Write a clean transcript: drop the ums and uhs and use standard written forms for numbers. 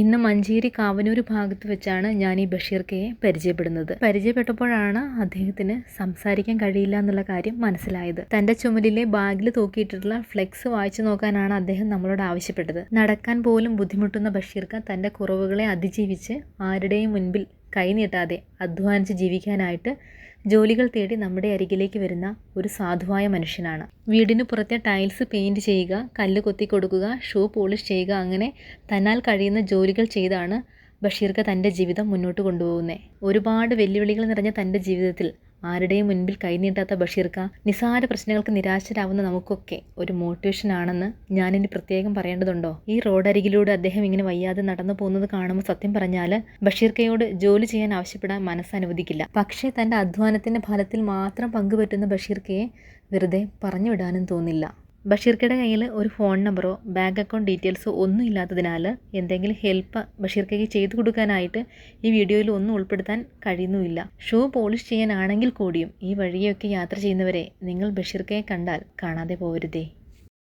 ഇന്ന് മഞ്ചേരി കാവനൂർ ഭാഗത്ത് വെച്ചാണ് ഞാൻ ഈ ബഷീർക്കയെ പരിചയപ്പെടുന്നത്. പരിചയപ്പെട്ടപ്പോഴാണ് അദ്ദേഹത്തിന് സംസാരിക്കാൻ കഴിയില്ല എന്നുള്ള കാര്യം മനസ്സിലായത്. തൻ്റെ ചുമലിലെ ബാഗിൽ തൂക്കിയിട്ടിട്ടുള്ള ഫ്ലെക്സ് വായിച്ചു നോക്കാനാണ് അദ്ദേഹം നമ്മളോട് ആവശ്യപ്പെട്ടത്. നടക്കാൻ പോലും ബുദ്ധിമുട്ടുന്ന ബഷീർക്ക തൻ്റെ കുറവുകളെ അതിജീവിച്ച് ആരുടെയും മുൻപിൽ കൈനീട്ടാതെ അധ്വാനിച്ച് ജീവിക്കാനായിട്ട് ജോലികൾ തേടി നമ്മുടെ അരികിലേക്ക് വരുന്ന ഒരു സാധുവായ മനുഷ്യനാണ്. വീടിന് പുറത്തെ ടൈൽസ് പെയിൻറ് ചെയ്യുക, കല്ല് കൊത്തി കൊടുക്കുക, ഷൂ പോളിഷ് ചെയ്യുക, അങ്ങനെ തന്നാൽ കഴിയുന്ന ജോലികൾ ചെയ്താണ് ബഷീർക്ക തൻ്റെ ജീവിതം മുന്നോട്ട് കൊണ്ടുപോകുന്നത്. ഒരുപാട് വെല്ലുവിളികൾ നിറഞ്ഞ തൻ്റെ ജീവിതത്തിൽ ആരുടെയും മുൻപിൽ കൈനീട്ടാത്ത ബഷീർക്ക നിസാര പ്രശ്നങ്ങൾക്ക് നിരാശരാവുന്ന നമുക്കൊക്കെ ഒരു മോട്ടിവേഷൻ ആണെന്ന് ഞാനിനി പ്രത്യേകം പറയേണ്ടതുണ്ടോ? ഈ റോഡരികിലൂടെ അദ്ദേഹം ഇങ്ങനെ വയ്യാതെ നടന്നു പോകുന്നത് കാണുമ്പോൾ സത്യം പറഞ്ഞാൽ ബഷീർക്കയോട് ജോലി ചെയ്യാൻ ആവശ്യപ്പെടാൻ മനസ്സനുവദിക്കില്ല. പക്ഷേ തൻ്റെ അധ്വാനത്തിൻ്റെ ഫലത്തിൽ മാത്രം പങ്കുപറ്റുന്ന ബഷീർക്കയെ വെറുതെ പറഞ്ഞു വിടാനും തോന്നില്ല. ബഷീർക്കയുടെ കയ്യിൽ ഒരു ഫോൺ നമ്പറോ ബാങ്ക് അക്കൗണ്ട് ഡീറ്റെയിൽസോ ഒന്നും ഇല്ലാത്തതിനാൽ എന്തെങ്കിലും ഹെൽപ്പ് ബഷീർക്കയ്ക്ക് ചെയ്തു കൊടുക്കാനായിട്ട് ഈ വീഡിയോയിൽ ഒന്നും ഉൾപ്പെടുത്താൻ കഴിയുന്നുമില്ല. ഷൂ പോളിഷ് ചെയ്യാനാണെങ്കിൽ കൂടിയും ഈ വഴിയൊക്കെ യാത്ര ചെയ്യുന്നവരെ നിങ്ങൾ ബഷീർക്കയെ കണ്ടാൽ കാണാതെ പോകരുതേ.